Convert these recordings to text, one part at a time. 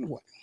Bueno.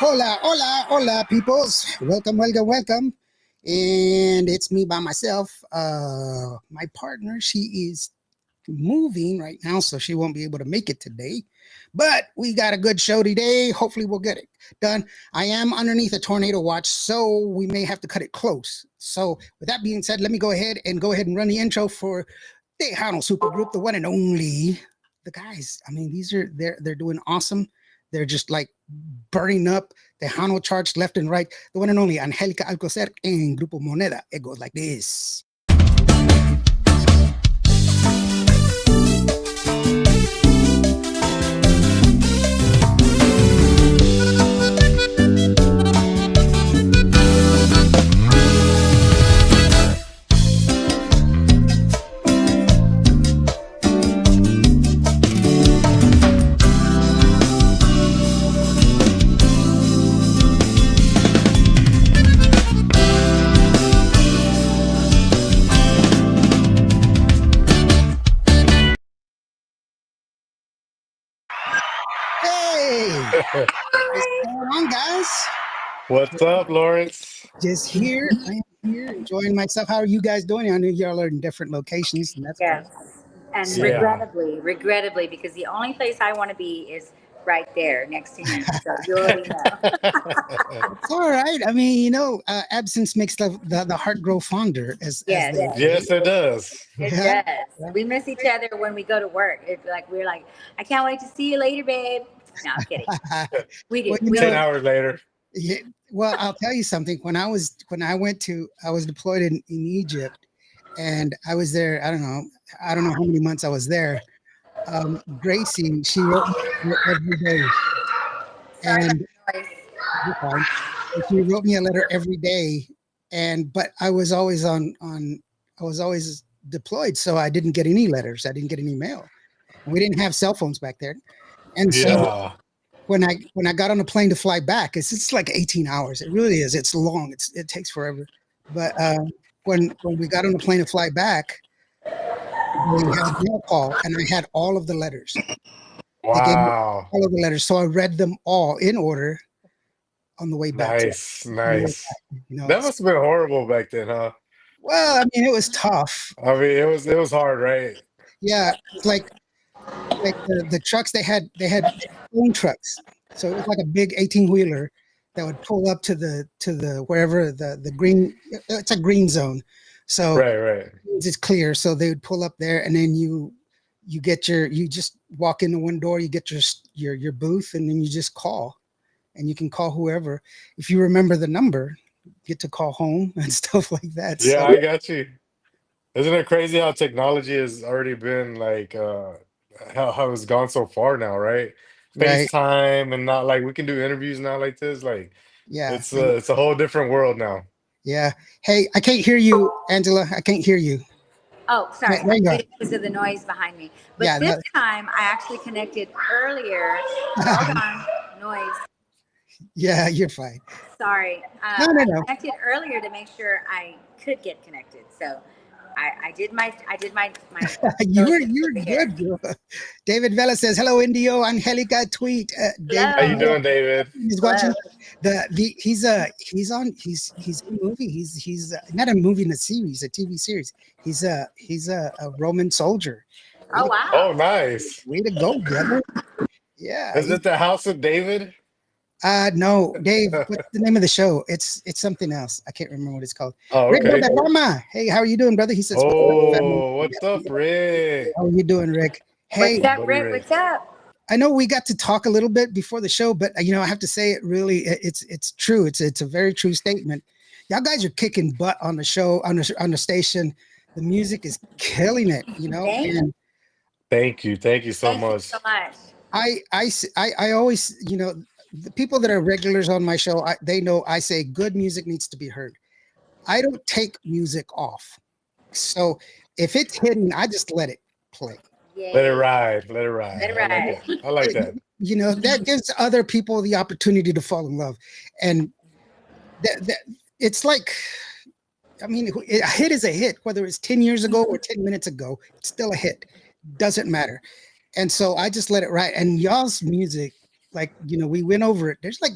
Hola, hola, hola, peoples. Welcome, welcome, welcome. And it's me by myself. My partner, she is moving right now, so she won't be able to make it today. But we got a good show today. Hopefully, we'll get it done. I am underneath a tornado watch, so we may have to cut it close. So, with that being said, let me go ahead and run the intro for Tejano Super Group, the one and only. The guys, I mean, they're doing awesome. They're just like burning up Tejano charts left and right. The one and only Angélica and Grupo Moneda. It goes like this. Hey, what's going on, guys? What's up, Lawrence? Just here. I am here enjoying myself. How are you guys doing? I know y'all are in different locations, and that's Yes. cool. And So, Yeah. regrettably, because the only place I want to be is right there next to him. So you already know. it's all right. I mean, absence makes the heart grow fonder, as Yes, they say. Yes, it does. it Yeah. does. We miss each other when we go to work. It's like we're like, I can't wait to see you later, babe. No, I'm kidding. We do. Well, We 10 do. hours later. yeah, well, I'll tell you something. I was deployed in Egypt, and I was there. I don't know how many months I was there. Gracie, she wrote me every day, Sorry about and the noise. you're fine. And she wrote me a letter every day, but I was always I was always deployed, so I didn't get any letters. I didn't get any mail. We didn't have cell phones back then, and so Yeah. when I got on a plane to fly back, it's like 18 hours. It really is. It's long. It takes forever. But when we got on the plane to fly back, they had a mail call, and I had all of the letters. They gave me Wow. all of the letters, so I read them all in order on the way back. Nice. On the way Nice. back, That must have been horrible back then, huh? well, I mean, it was tough. I mean, it was hard, right? Yeah, it's like the trucks they had own trucks, so it was like a big 18-wheeler that would pull up to the wherever the green. It's a green zone, so Right, right. it's clear. So they would pull up there, and then you just walk in the one door, you get your booth, and then you just call, and you can call whoever if you remember the number. Get to call home and stuff like that. Yeah, So I got you. Isn't it crazy how technology has already been like how it's gone so far now, right? right, FaceTime and not like we can do interviews now like this. Like yeah. it's a whole different world now. Yeah. Hey, I can't hear you, Angela. I can't hear you. Oh, sorry. There I'm you go. muted because of the noise behind me. Yeah. But this time I actually connected earlier. Hold on. Noise. Yeah, you're fine. Sorry. No, no, I no. connected earlier to make sure I could get connected. So I did my You're over here. good, girl. David Vela says, "Hello, Indio." Angelica tweet. David How you Hello. doing, David? is Hello. watching he's in a movie. He's not a movie in a series, a TV series. He's a Roman soldier. Way Oh to, Oh, wow. nice. way to go, brother. Yeah. Is it the House of David? No, Dave, what's the name of the show? It's something else. I can't remember what it's called. Oh, Rick okay. Rama. Hey, how are you doing, brother? He says, "What's up, family?" Oh, what's up, Rick? How are you doing, Rick? What's Hey, up, Buddy Rick? Rick. What's up? I know we got to talk a little bit before the show, but I have to say it really, it's true. It's a very true statement. Y'all guys are kicking butt on the show, on the station. The music is killing it, Thank and Thank you. Thank you so thank you much. so much. I always, the people that are regulars on my show, they know I say good music needs to be heard. I don't take music off. So if it's hitting, I just let it play. Let it Yay. ride. Let it Let ride. it I like ride. it. I like that. That gives other people the opportunity to fall in love. And that it's like, I mean, a hit is a hit, whether it's 10 years ago or 10 minutes ago, it's still a hit. Doesn't matter. And so I just let it ride. And y'all's music, like, we went over it. There's like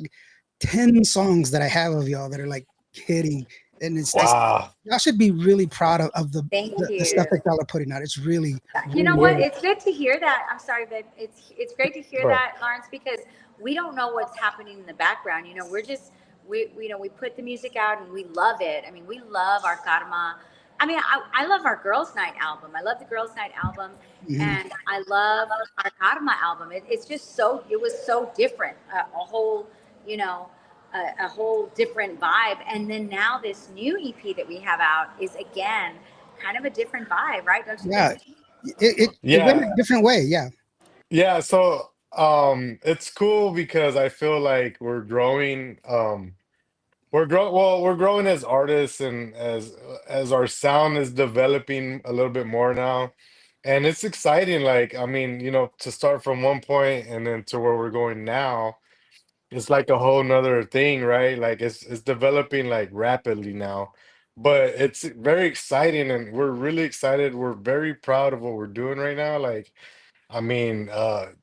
10 songs that I have of y'all that are like hitting, and it's Wow. y'all should be really proud of Thank the stuff you. that y'all are putting out. It's really, You know really what? We're, good. It's good to hear that. I'm sorry, but it's great to hear bro. that, Lawrence, because we don't know what's happening in the background. You know, we're just we we put the music out and we love it. I mean, we love our Karma. I mean, I love our Girls Night album. I love the Girls Night album, Mhm. and I love our Karma album. It's just so it was so different, a whole you know. A whole different vibe, and then now this new EP that we have out is again kind of a different vibe, right? Don't you Yeah, think? it went Yeah. a different way. Yeah. Yeah. So it's cool because I feel like we're growing. We're growing as artists and as our sound is developing a little bit more now. And it's exciting. Like, I mean, to start from one point and then to where we're going now, it's like a whole nother thing, right? Like it's developing like rapidly now. But it's very exciting and we're really excited. We're very proud of what we're doing right now. Like, I mean,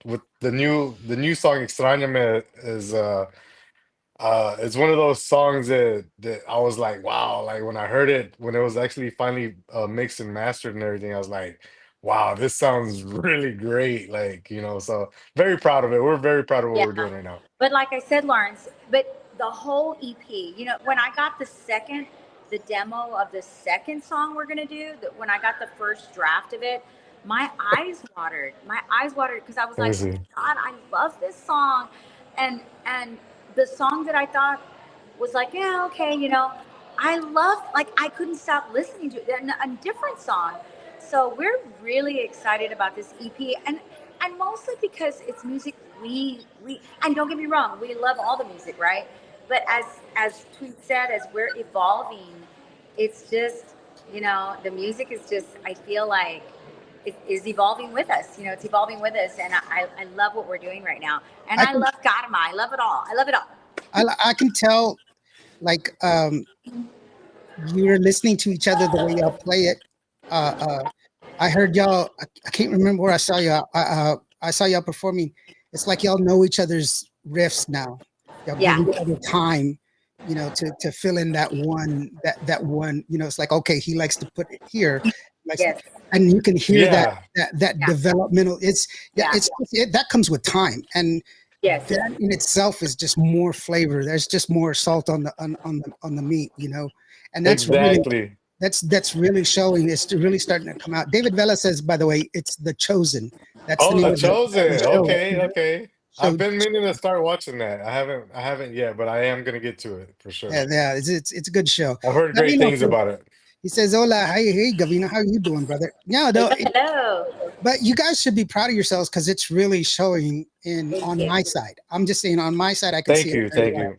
with the new song Extrañame is it's one of those songs that I was like, wow, like when I heard it, when it was actually finally mixed and mastered and everything, I was like, wow, this sounds really great. Like, so very proud of it. We're very proud of what Yeah. we're doing right now. But like I said, Lawrence, but the whole EP, when I got the demo of the second song we're gonna do, when I got the first draft of it, my eyes watered. My eyes watered because I was Let me like, oh see. my God, I love this song, and the song that I thought was like, yeah, okay, I love like I couldn't stop listening to it. A different song. So we're really excited about this EP, and mostly because it's music we and don't get me wrong, we love all the music, right? But as Tweet said, as we're evolving, it's just the music is just I feel like it is evolving with us. It's evolving with us, and I love what we're doing right now, and I I can love Karma. I love it all. I love it all. I can tell, like, you're listening to each other the way y'all play it. I heard y'all. I can't remember where I saw y'all. I saw y'all performing. It's like y'all know each other's riffs now. Y'all give Yeah. each other time, to fill in that one. It's like, okay, he likes to put it here, likes to- Yes. and you can hear that Yeah, that Yeah. developmental. Yeah, Yeah. that comes with time, and Yes. that in itself is just more flavor. There's just more salt on the meat, and exactly. that's really showing. It's really starting to come out. David Vela says, by the way, it's The Chosen. That's the Oh, name The of the Chosen. show. Okay, okay. So I've been meaning to start watching that. I haven't yet, but I am gonna get to it for sure. yeah, it's a good show. I've heard Let me great know. things about it. He says, "Hola, hey, Gavino, how you doing, brother?" Yeah, no, Hello. Hello. but you guys should be proud of yourselves because it's really showing in Thank on you. my side. I'm just saying, on my side, I can see Thank it you, very thank well, you.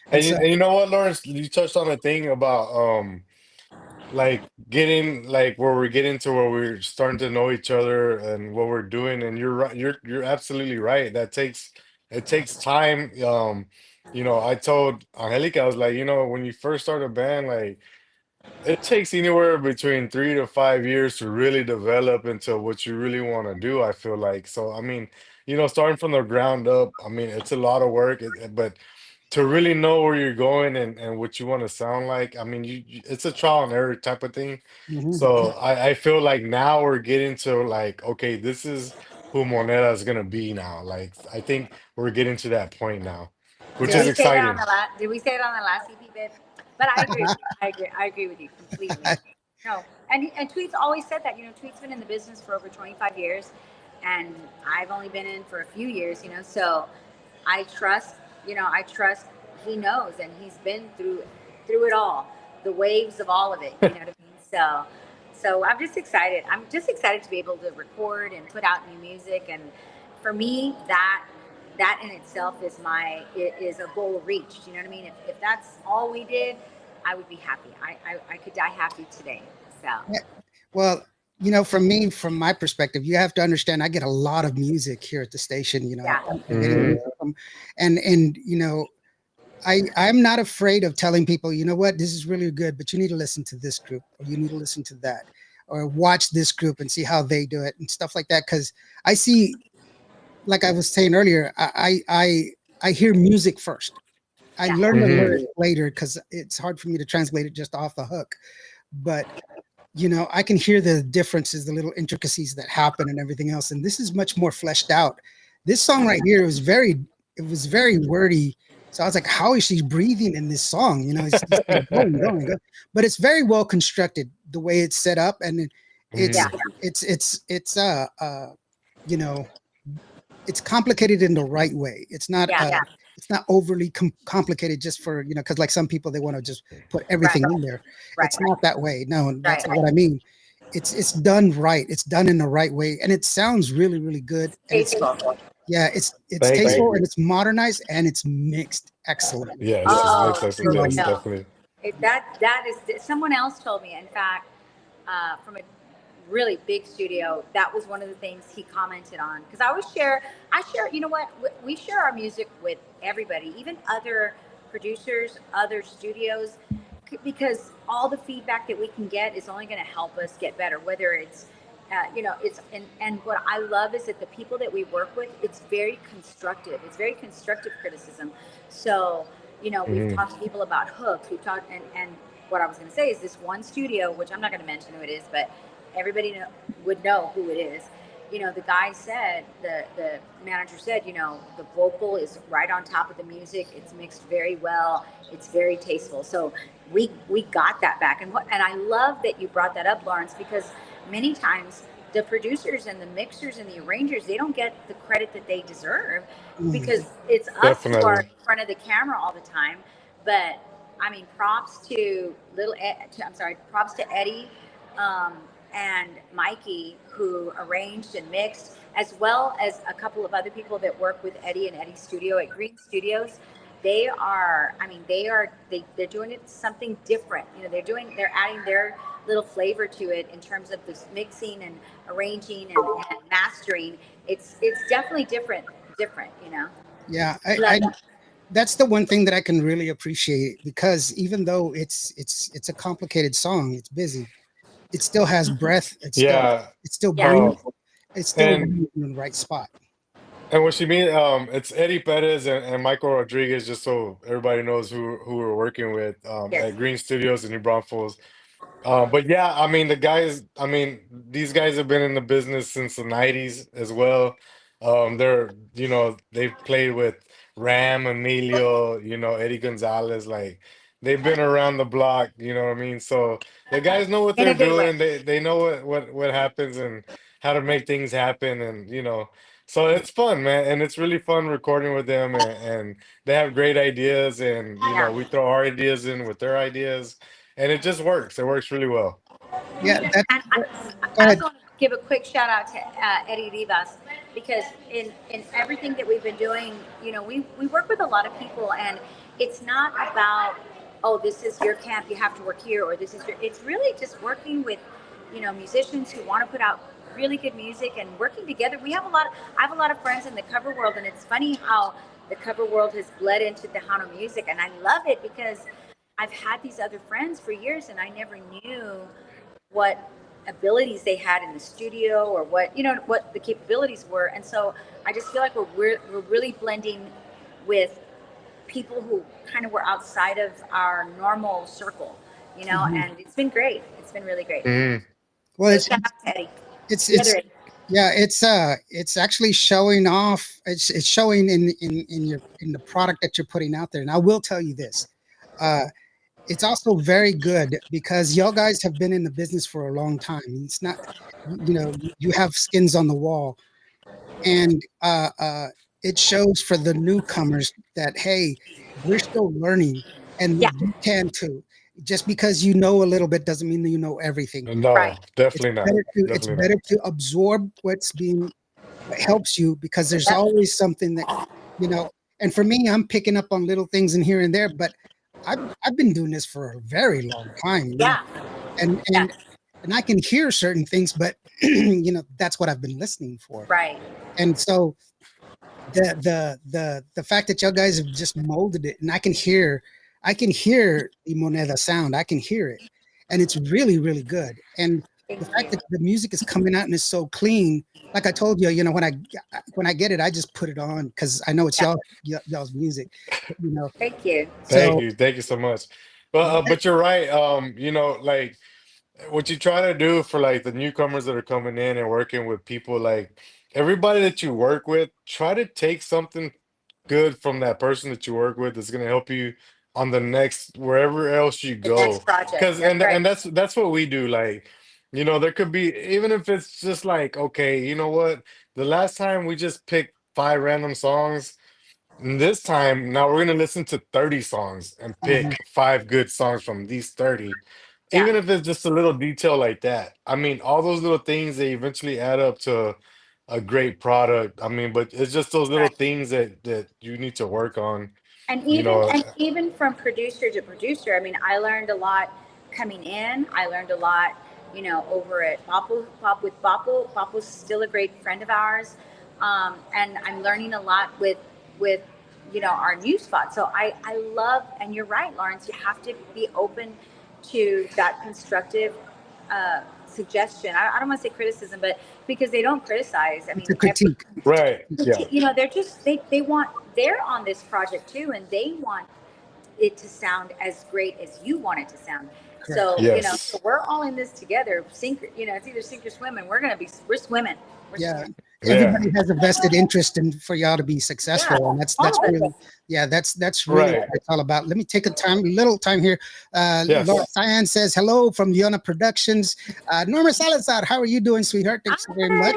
and And so. you know what, Lawrence, you touched on a thing about like getting like where we're getting to where we're starting to know each other and what we're doing. And you're right, you're absolutely right. It takes time. I told Angelica, I was like, when you first start a band, like it takes anywhere between 3 to 5 years to really develop into what you really want to do, I feel like. So, I mean, starting from the ground up, I mean, it's a lot of work, but to really know where you're going and what you want to sound like, I mean, it's a trial and error type of thing. Mhm. So I feel like now we're getting to like, okay, this is who Moneda is gonna be now. Like, I think we're getting to that point now, which Did is we Yeah. say that on exciting. the last? Did we say it on the last EP, babe? But I agree. With you. I agree. I agree with you completely. No, and Tweet's always said that. Tweet's been in the business for over 25 years, and I've only been in for a few years. So I trust. I trust he knows, and he's been through it all, the waves of all of it. You know what I mean? So I'm just excited. I'm just excited to be able to record and put out new music, and for me, that in itself is a goal reached. You know what I mean? If that's all we did, I would be happy. I could die happy today. So Yeah. Well, from my perspective, you have to understand. I get a lot of music here at the station. yeah, I'm getting Hmm. and I'm not afraid of telling people, what, this is really good, but you need to listen to this group, or you need to listen to that, or watch this group and see how they do it and stuff like that. Because I see, like I was saying earlier, I hear music first. I Yeah. learned the Hmm. lyrics later because it's hard for me to translate it just off the hook. But I can hear the differences, the little intricacies that happen, and everything else. And this is much more fleshed out. This song right here it was very wordy. So I was like, how is she breathing in this song? It's just like going. But it's very well constructed the way it's set up, and it's Yeah. Hmm. you know it's complicated in the right way. Yeah. It's not overly complicated just for because like some people they want to just put everything Right. in there. Right. It's not that way. No, that's Right. not what I mean. It's done right. It's done in the right way, and it sounds really really good. And Tasteful. it's Thank tasteful you. and it's modernized and it's mixed excellently. Yes, it's Oh, mixed up. dude, Yes, no. definitely. That is someone else told me. In fact, from a really big studio, that was one of the things he commented on. Because I share. You know what? We share our music with everybody, even other producers, other studios, because all the feedback that we can get is only going to help us get better. Whether it's it's and what I love is that the people that we work with, it's very constructive. It's very constructive criticism. So we've Hmm. talked to people about hooks. We've talked and what I was going to say is this one studio, which I'm not going to mention who it is, but everybody would know who it is. The guy said, the manager said, the vocal is right on top of the music. It's mixed very well. It's very tasteful. So we got that back. And I love that you brought that up, Lawrence, because many times the producers and the mixers and the arrangers, they don't get the credit that they deserve because it's us who are Definitely. in front of the camera all the time. But I mean, props to props to Eddie um, and Mikey who arranged and mixed, as well as a couple of other people that work with Eddie and Eddie's studio at Green Studios. They're doing it something different. They're adding their little flavor to it in terms of this mixing and arranging and mastering. It's definitely different. Yeah, Love I that's the one thing that I can really appreciate because even though it's a complicated song, it's busy. It still has breath. Yeah. It's still Yeah. breathing. It's still And in the right spot. what she mean, it's Eddie Perez and Michael Rodriguez, just so everybody knows who we're working with Yes. at Green Studios in New Braunfels. But yeah, I mean these guys have been in the business since the '90s as well. They've played with Ram, Emilio, Eddie Gonzalez, like they've been around the block, you know what I mean? So the guys know what In they're a good way. doing. They know what happens and how to make things happen, and so it's fun, man, and it's really fun recording with them, and they have great ideas, and Yeah. we throw our ideas in with their ideas, and it just works. It works really well. Yeah, that. And Go I ahead. also want to give a quick shout out to Eddie Rivas because in everything that we've been doing, we work with a lot of people, and it's not about, oh, this is your camp, you have to work here, or this is your. It's really just working with musicians who want to put out really good music and working together. I have a lot of friends in the cover world, and it's funny how the cover world has bled into Tejano music, and I love it because I've had these other friends for years, and I never knew what abilities they had in the studio or what the capabilities were. And so I just feel like we're really blending with people who kind of were outside of our normal circle, Mhm. and it's been great. It's been really great. Mhm. Well, So shout out to Eddie, the it's other Eddie. yeah, it's actually showing off. It's showing in the product that you're putting out there. And I will tell you this. Uh, it's also very good because y'all guys have been in the business for a long time. It's not, you have skins on the wall, and it shows for the newcomers that hey, we're still learning, and Yeah, you can too. Just because you know a little bit doesn't mean that you know everything. right. No, definitely not. It's Definitely not. better to absorb what helps you because there's Yep. always something that you know. And for me, I'm picking up on little things in here and there, but I've been doing this for a very long time, Yeah, and yeah, I can hear certain things, but that's what I've been listening for. right. And so the fact that y'all guys have just molded it, and I can hear the Moneda sound, I can hear it, and it's really really good. And the Thank fact you. that the music is coming out and it's so clean. Like I told you, when I get it, I just put it on because I know it's Yeah. y'all's music. You know, Thank you. so Thank you so much. But you're right. Like what you try to do for like the newcomers that are coming in and working with people, like everybody that you work with, try to take something good from that person that you work with that's going to help you on the next wherever else you The next go. project. Because That's right. that's what we do. Like, there could be, even if it's just like, okay, you know what, the last time we just picked five random songs, and this time, now we're going to listen to 30 songs and mhm, pick five good songs from these 30. Yeah. Even if it's just a little detail like that. I mean, all those little things, they eventually add up to a great product. I mean, but it's just those little Right. things that you need to work on, and you even know. and even from producer to producer, I mean, I learned a lot coming in. I learned a lot, over at Bapu. Bapu's still a great friend of ours, and I'm learning a lot with our new spot. So I love, and you're right, Lawrence. You have to be open to that constructive suggestion. I don't want to say criticism, but because they don't criticize. I it's mean, a critique. Right. Yeah. they're just they're on this project too, and they want it to sound as great as you want it to sound. Correct. So Yes. so we're all in this together. Sink, it's either sink or swim, and we're swimming. We're Yeah, swimming. Yeah. everybody has a vested interest in for y'all to be Yeah, successful, and that's all of really, us. yeah, that's really what Right. it's all about. Let me take little time here. Laura Yes. Cyan says hello from Diona Productions. Norma Salazar, how are you doing, sweetheart? Thanks very much.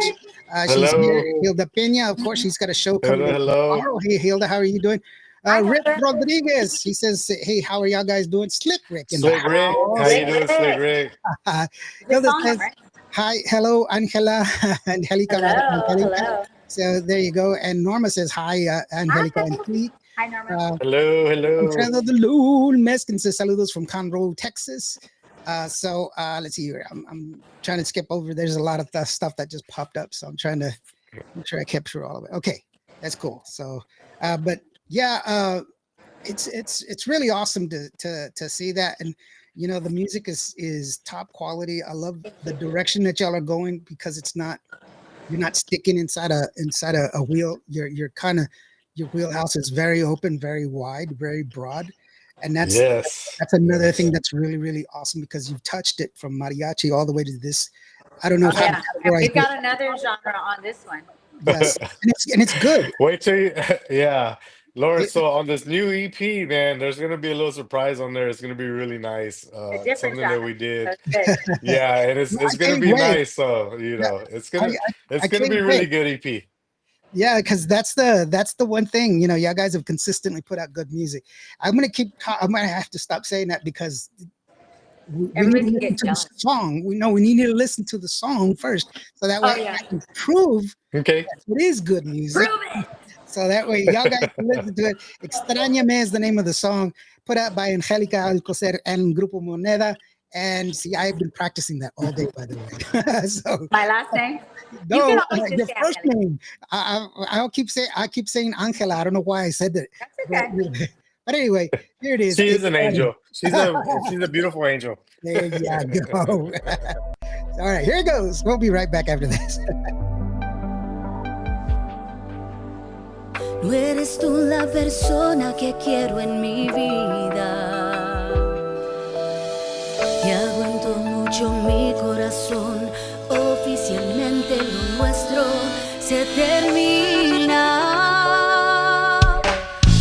Hi. She's here. Hello. Hilda Pena, of course, she's got a show coming Hello. in Hello. tomorrow. Hey, Hilda, how are you doing? Hi, Rick Heather. Rodriguez, he says, hey, how are y'all guys doing? Slick Rick in the Slick Rick. How house. you Rick, doing, Slick Rick? the Hilda song, says, right? hi, hello, Angela, Angelica, Hello, Angelica. hello. So there you go. And Norma says, hi, Angelica Hi. and Pete. Hi, Norma. Hello. Hello. Alfredo de Lul Meskin says, saludos from Conroe, Texas. Let's see here. I'm trying to skip over. There's a lot of stuff that just popped up. So I'm trying to make sure I kept through all of it. Okay, that's cool. So, but yeah, it's really awesome to see that. And the music is top quality. I love the direction that y'all are going because you're not sticking inside a wheel. You're kind of, your wheelhouse is very open, very wide, very broad, and Yes. that's another thing Yes. that's really really awesome because you've touched it from mariachi all the way to this. I don't know Oh how to yeah, and categorize we've it. got another genre on this one. Yes, and it's good. Wait till you, yeah, Laura. It, So on this new EP, man, there's gonna be a little surprise on there. It's gonna be really nice. A different Something that genre. we did. That's good. Yeah, and it's I gonna can't be wait. nice. So Yeah, it's I, gonna I be can't really wait. good EP. Yeah, because that's the one thing, y'all guys have consistently put out good music. I'm gonna have to stop saying that because we need to Everybody's listen getting to the jealous. song. We need to listen to the song first, so that Oh way yeah, I can prove Okay. it is good music. prove it. So that way y'all guys can listen to it. Extrañame is the name of the song, put out by Angélica Alcocer and Grupo Moneda. And see, I've been practicing that all day, by the way. So My last name. You no, can always your just say first Angelica. name. I keep saying Angela. I don't know why I said that, That's but, okay. but anyway, here it is. She is an angel. She's a beautiful angel. There you go. All right, here it goes. We'll be right back after this. No eres tú la persona que quiero en mi vida. Y aguanto mucho mi corazón. Oficialmente lo nuestro se termina.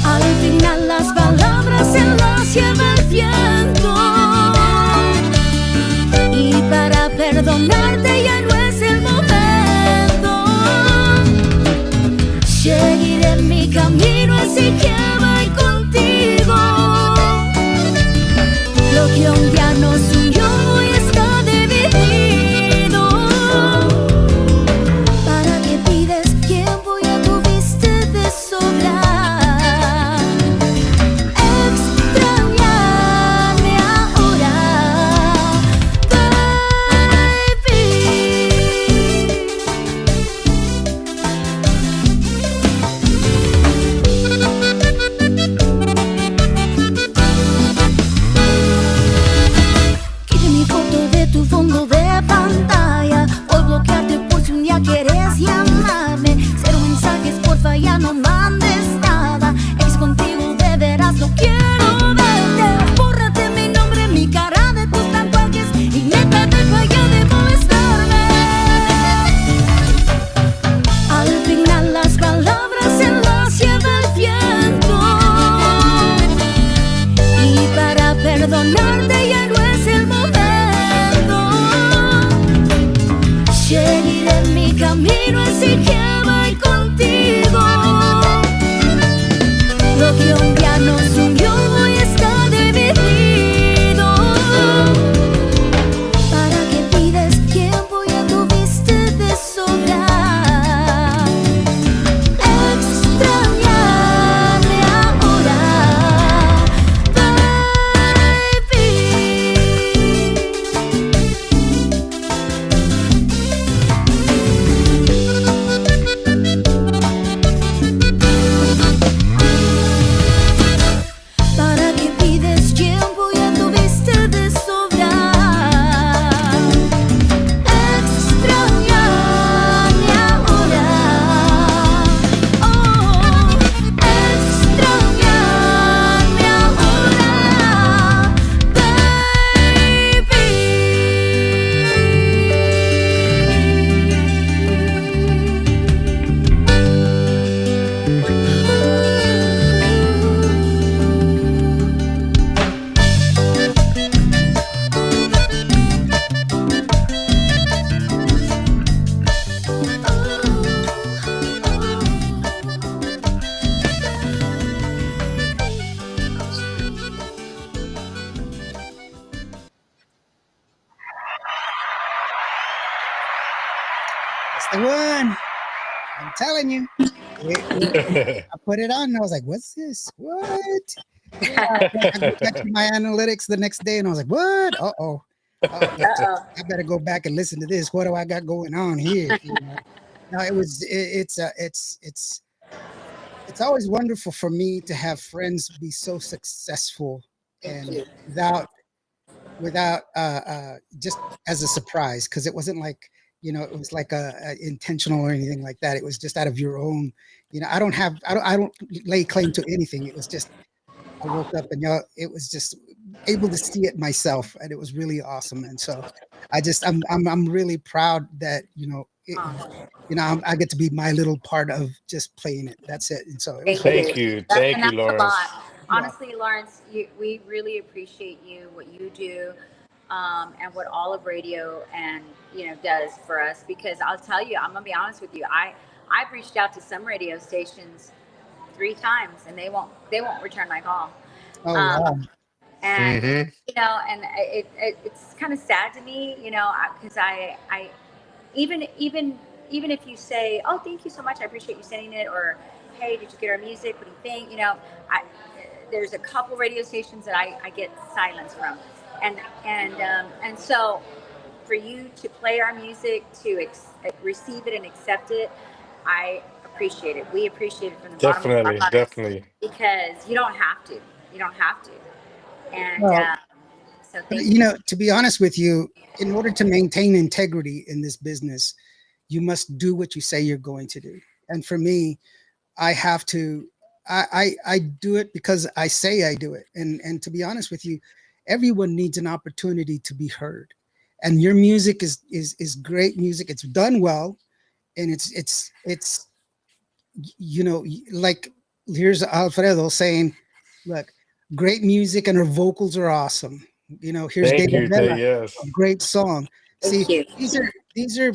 Al final las palabras se las lleva el viento. Y para perdonarte ya no es el momento. Seguiré mi camino así que voy contigo. Lo que un día nos unió hoy está dividido. ¿Para qué pides que en mi camino así que voy contigo. Lo que un día nos unió hoy está dividido. ¿Para qué pides tiempo? Ya tuviste de sobra. Extrañarme ahora, baby. ¿Para qué pides tiempo? Ya tuviste de sobra. Extrañarme ahora. Oh, extrañarme ahora, That's the one. I'm telling you. I put it on and I was like, what's this? What? Yeah, I go back to my analytics the next day and I was like, what? Uh-oh. Uh-oh. I better go back and listen to this. What do I got going on here? You know? No, it's always wonderful for me to have friends be so successful Thank and you. without just as a surprise, because it wasn't like, it was like a intentional or anything like that. It was just out of your own, I don't lay claim to anything. It was just, I woke up and it was just able to see it myself, and it was really awesome. And so I'm really proud that I get to be my little part of just playing it. That's it. And so it was Thank Thank you. you. Thank And you, that's a Lawrence. lot. Honestly, Lawrence, we really appreciate you, what you do, and what all of radio and does for us. Because I'll tell you, I'm gonna be honest with you. I've reached out to some radio stations 3 times, and they won't return my call. oh Um, wow. and Mm-hmm. and it's kind of sad to me, because I even if you say, oh, thank you so much, I appreciate you sending it, or hey, did you get our music, what do you think, I there's a couple radio stations that I get silence from, and so for you to play our music, to receive it and accept it, I appreciate it. We appreciate it from the bottom of our Definitely. hearts, Definitely. because you don't have to, and Well, so thank you. to be honest with you, in order to maintain integrity in this business, you must do what you say you're going to do. And for me, I have to, I do it because I say I do it. And to be honest with you, everyone needs an opportunity to be heard. And your music is great music. It's done well, and it's like, here's Alfredo saying, look, great music and her vocals are awesome. Here's De Thank La you. Vela, a Yes. great song. See, Thank you. these are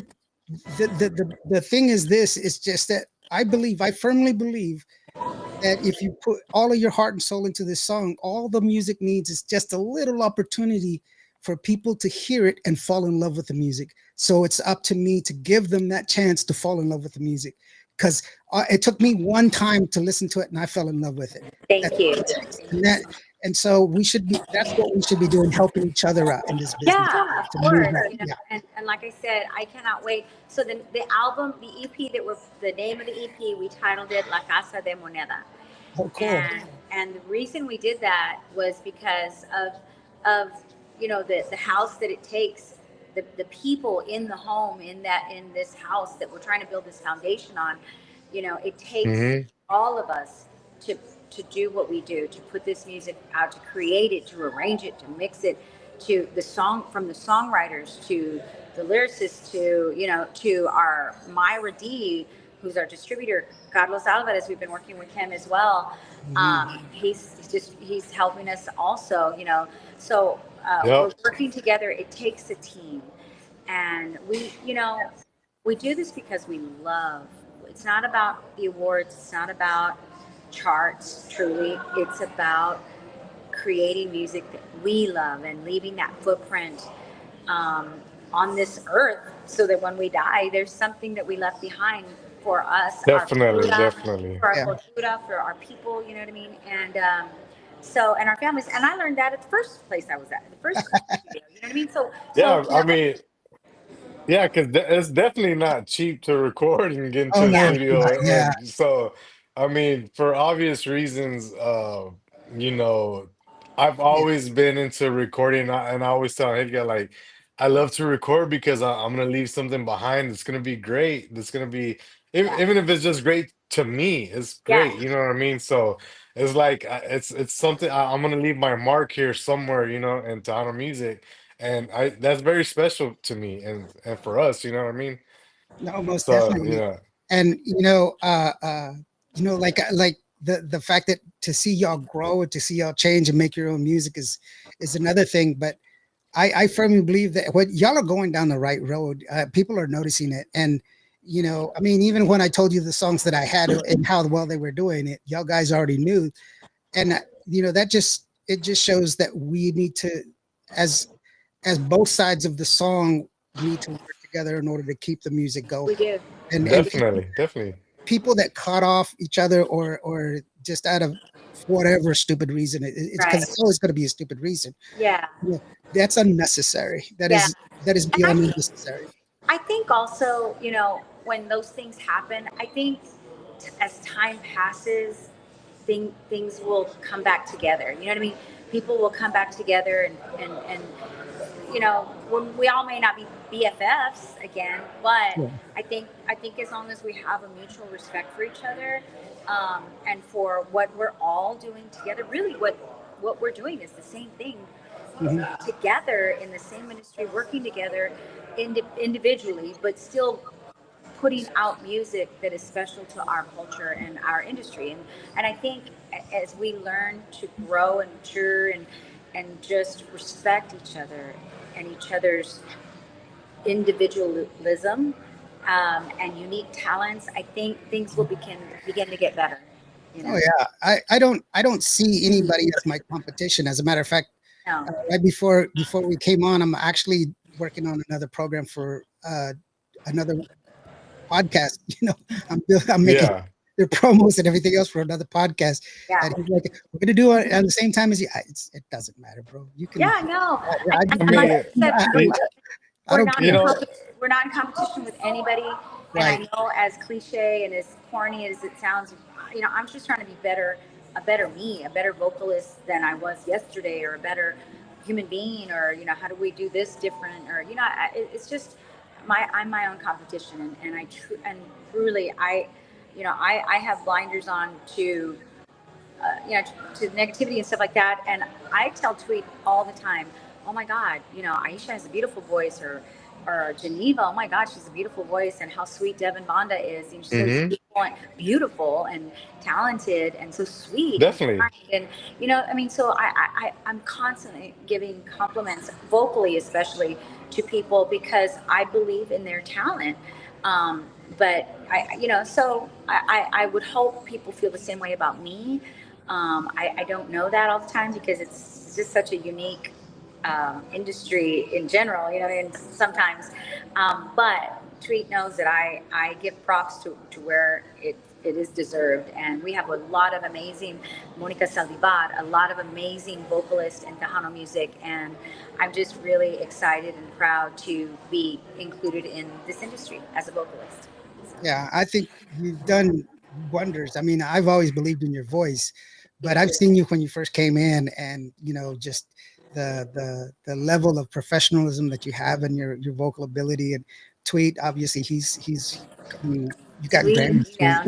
the thing is, this is just that I firmly believe that if you put all of your heart and soul into this song, all the music needs is just a little opportunity for people to hear it and fall in love with the music. So it's up to me to give them that chance to fall in love with the music, because it took me one time to listen to it and I fell in love with it. That's Thank you. all it takes. And so that's what we should be doing, helping each other out in this business Yeah, of to move course. that. Yeah. And like I said, I cannot wait. So the album, the EP the name of the EP, we titled it La Casa de Moneda. Oh, cool. And the reason we did that was because of the house that it takes, the people in the home, in this house that we're trying to build this foundation on. It takes Mm-hmm. all of us to do what we do, to put this music out, to create it, to arrange it, to mix it, to the song, from the songwriters to the lyricists, to our Myra D, who's our distributor, Carlos Alvarez. We've been working with him as well. He's helping us also. So we're Yep. working together. It takes a team, and we we do this because we love. It's not about the awards. It's not about charts. Truly, it's about creating music that we love and leaving that footprint um, on this earth, so that when we die, there's something that we left behind for us, our Definitely, cultura, definitely. for our Yeah. cultura, for our people. You know what I mean? And so, and our families. And I learned that at the first place I was at, the first studio. You know what I mean? So Yeah, you I know, mean, yeah, because it's definitely not cheap to record and get Oh into a no, yeah, it's not. studio. Yeah. And so, I mean, for obvious reasons, you know, I've Yeah. always been into recording, and I always tell Angélica, like, I love to record because I'm gonna leave something behind that's gonna be great. That's gonna be, yeah, even if it's just great to me, it's yeah. great. You know what I mean? So it's like it's something I'm gonna leave my mark here somewhere, in Tejano music, and I that's very special to me and for us, you know what I mean? No, most So definitely. yeah, And like the fact that to see y'all grow and to see y'all change and make your own music is another thing. But I firmly believe that what y'all are going down the right road. People are noticing it, and I mean, even when I told you the songs that I had and how well they were doing it, y'all guys already knew, and that just shows that we need to, as both sides of the song need to work together in order to keep the music going. We do. And definitely, definitely. people that cut off each other or just out of whatever stupid reason, it's because Right. it's always going to be a stupid reason. Yeah. Yeah, that's unnecessary. Yeah. That is And beyond unnecessary. I think also, when those things happen, I think as time passes, things will come back together. You know what I mean? People will come back together, and when we all may not be BFFs again, but Yeah. I think as long as we have a mutual respect for each other, and for what we're all doing together, really what we're doing is the same thing Mhm. together in the same industry, working together individually, but still putting out music that is special to our culture and our industry. And I think as we learn to grow and mature and just respect each other and each other's individualism, and unique talents, I think things will begin to get better. You Oh know, yeah, I don't see anybody as my competition. As a matter of fact, no, right before we came on, I'm actually working on another program for another podcast. I'm making Yeah. their promos and everything else for another podcast. yeah, And he's like, "We're gonna do it at the same time as you." It doesn't matter, bro. You can. yeah, no. I And, just, I and like mean, I said, you, I don't not you care. in know, we're not in competition with anybody. And I Right. know, as cliche and as corny as it sounds, I'm just trying to be a better me, a better vocalist than I was yesterday, or a better human being, or how do we do this different, or it's just I'm my own competition, and truly I have blinders on to to negativity and stuff like that. And I tell Tweet all the time, oh my God, Aisha has a beautiful voice, or Geneva, oh my God, she's a beautiful voice, and how sweet Devin Bonda is. And she's so hmm beautiful and talented and so sweet and definitely. kind. And, so I'm constantly giving compliments, vocally especially, to people because I believe in their talent. But I would hope people feel the same way about me. I don't know that all the time because it's just such a unique industry in general, and sometimes, but Tweet knows that I give props to where it is deserved. And we have a lot of amazing, Monica Saldivar, a lot of amazing vocalists in Tejano music. And I'm just really excited and proud to be included in this industry as a vocalist. Yeah, I think you've done wonders. I mean, I've always believed in your voice, but Thank I've you. seen you when you first came in, and just the level of professionalism that you have and your vocal ability. And Tweet, obviously, he's. I mean, you got Sweet, Grammy Tweet. yeah.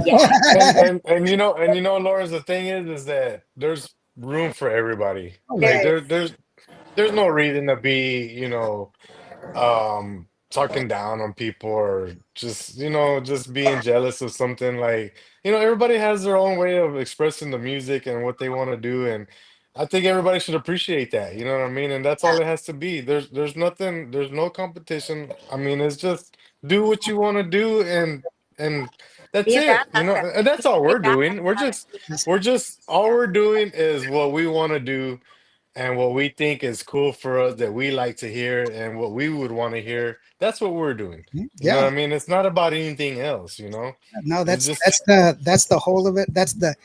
Lawrence, the thing is that there's room for everybody. Oh Like yeah, There there's no reason to be, talking down on people, or just just being jealous of something. Like, everybody has their own way of expressing the music and what they want to do, and I think everybody should appreciate that, you know what I mean? And that's all it has to be. There's no competition. I mean, it's just do what you want to do, and that's Be a it. You badass know, at and it. that's all Be a we're badass doing. about it. Yes. We're just all Yeah. we're doing is what we want to do and what we think is cool for us that we like to hear and what we would want to hear. That's what we're doing. You know what Yeah. I mean? It's not about anything else, you know? No, It's that's just that's the whole of it. That's the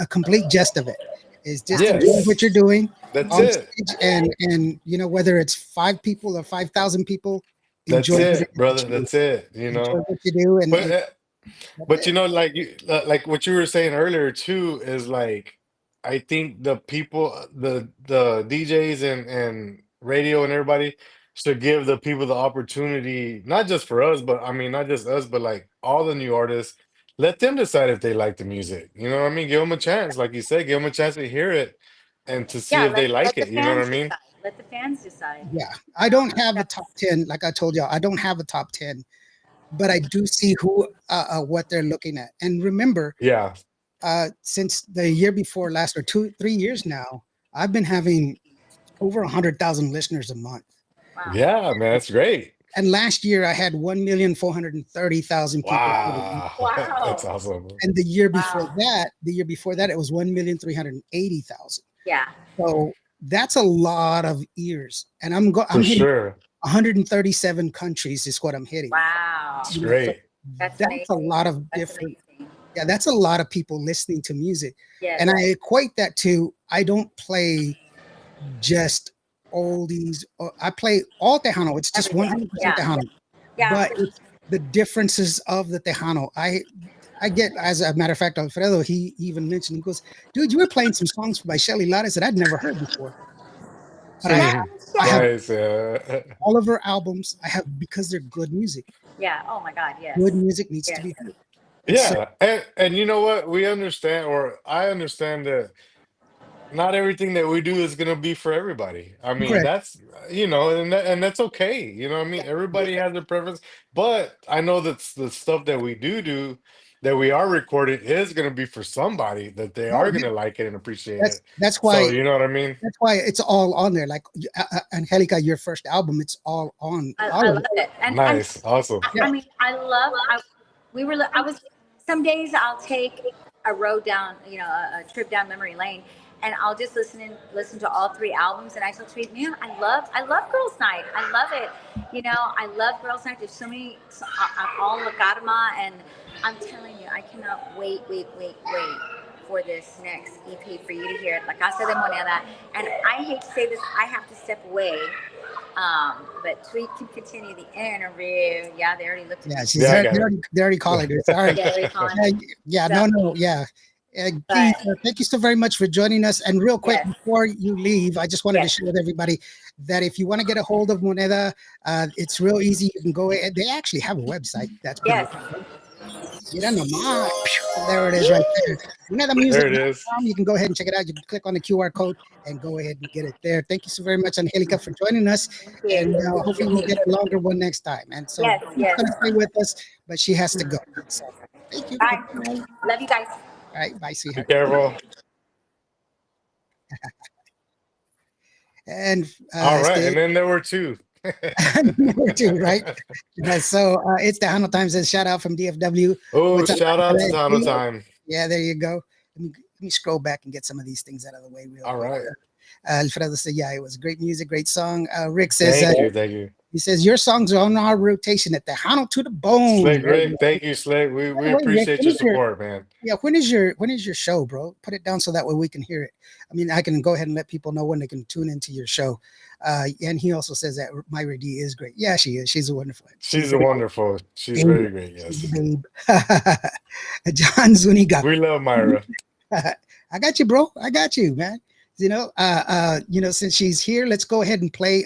complete gist of it. Is just enjoy what yes. you're doing That's on it. stage, and whether it's 5 people or 5,000 people, enjoy That's what it, it is that brother. you do. That's it, you Enjoy know. what you do, But and that's But it. you know, like like what you were saying earlier too, is like I think the people, the DJs and radio and everybody should give the people the opportunity, not just for us, but I mean, not just us, but like all the new artists, let them decide if they like the music. You know what I mean? Give them a chance, like you said, give them a chance to hear it and to see Yeah, if they let like the it. You know what fans I mean? decide. Let the fans decide. Yeah, I don't have a top 10. Like I told y'all, I don't have a top 10, but I do see who what they're looking at. And remember, Yeah, since the year before last, or 2 3 years now, I've been having over 100,000 listeners a month. Wow. yeah, man, that's great. And last year I had 1,430,000 people. Wow, that's Wow. awesome. And Wow. the year before that, it was 1,380,000. Yeah. So that's a lot of ears. And For I'm hitting sure. 137 countries is what I'm hitting. Wow. It's So great. That's that's a amazing. lot of That's different, amazing. yeah, that's a lot of people listening to music. Yes. And I equate that to, I don't play just oldies. I play all Tejano. It's just Everything. 100% Yeah. Tejano. Yeah. But it's the differences of the Tejano. I get, as a matter of fact, Alfredo, he even mentioned, he goes, dude, you were playing some songs by Shelly Lares that I'd never heard before. But Right. I have Nice. all of her albums. I have, because they're good music. Yeah. Oh my God. Yes. Good music needs to Yes. be heard. It's Yeah, and you know what? We understand, or I understand that not everything that we do is gonna be for everybody. I mean, correct. that's and that's okay. You know what I mean? Everybody has their preference, but I know that the stuff that we do that we are recording is gonna be for somebody that they Oh are yeah, gonna like it and appreciate that's it. that's So why you know what I mean? that's why it's all on there. Like Angélica, your first album, it's all on all I of love it. it. And Nice, awesome. Yeah, I mean, we were, I was, some days I'll take a road down, a trip down memory lane, and I'll just listen to all three albums. And I tell Tweet, man, I love Girls Night. I love it. I love Girls Night. There's so many, all Lagarma, and I'm telling you, I cannot wait for this next EP for you to hear it. La Casa de Moneda. And I hate to say this, I have to step away. But Tweet can continue the interview. Yeah, they already looked at yeah, me. she's Yeah, I there. got They already calling her. It's all right. Yeah, they calling Yeah, me. yeah, So, no, yeah. Please, but thank you so very much for joining us. And real quick, yes, before you leave, I just wanted to yes, share with everybody that if you want to get a hold of Moneda, it's real easy. You can go ahead. They actually have a website. That's pretty yes. awesome. You don't know, there it is right there. there it is. MonedaMusic.com. You can go ahead and check it out. You can click on the QR code and go ahead and get it there. Thank you so very much, Angelica, for joining us. Thank And you. hopefully we'll get a longer one next time. And so Yes, she's yes. going to stay with us, but she has to go. So thank you. Bye. All Love you guys. right. Bye, Be sweetheart. careful. And All right, stay and then there were two. number two, right? So it's the Hano Times. And shout out from DFW. Oh, What's up? shout out to Tano Time. Yeah, there you go. Let me scroll back and get some of these things out of the way real All quick. right. Alfredo said, yeah, it was great music, great song. Rick says, Thank you, thank you. he says, your songs are on our rotation at the Hano to the bone. Slick Rick, thank you, Slick. By We the way, Rick, appreciate your support, man. yeah, when is your show, bro? Put it down so that way we can hear it. I mean, I can go ahead and let people know when they can tune into your show. And he also says that Myra D is great. Yeah, she is. She's a wonderful. She's wonderful. She's very great, yes. Babe. John Zuniga. We love Myra. I got you, bro. I got you, man. Since she's here, let's go ahead and play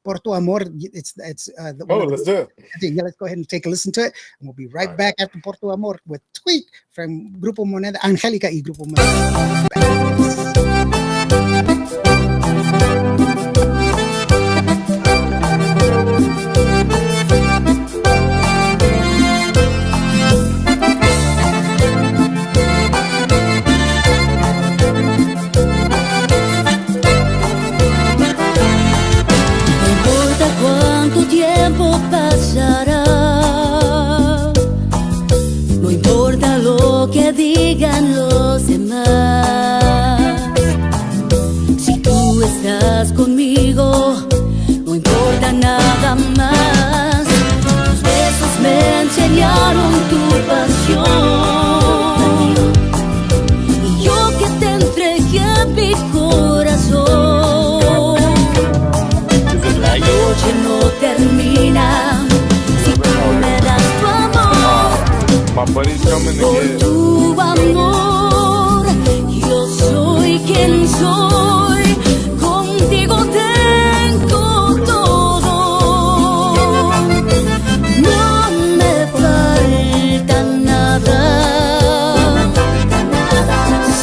Por Tu Amor. It's Oh, let's do it. yeah, let's go ahead and take a listen to it. And we'll be right All right. back after Por Tu Amor with Tweet from Grupo Moneda, Angélica y Grupo Moneda. No importa cuánto tiempo pasará, digan los demás. Si tú estás conmigo, no importa nada más. Tus besos me enseñaron tu pasión, y yo que te entregué mi corazón. La noche no termina si tú me das tu amor. My buddy's coming to Por get. tu amor, yo soy quien soy. Contigo tengo todo. No me falta nada.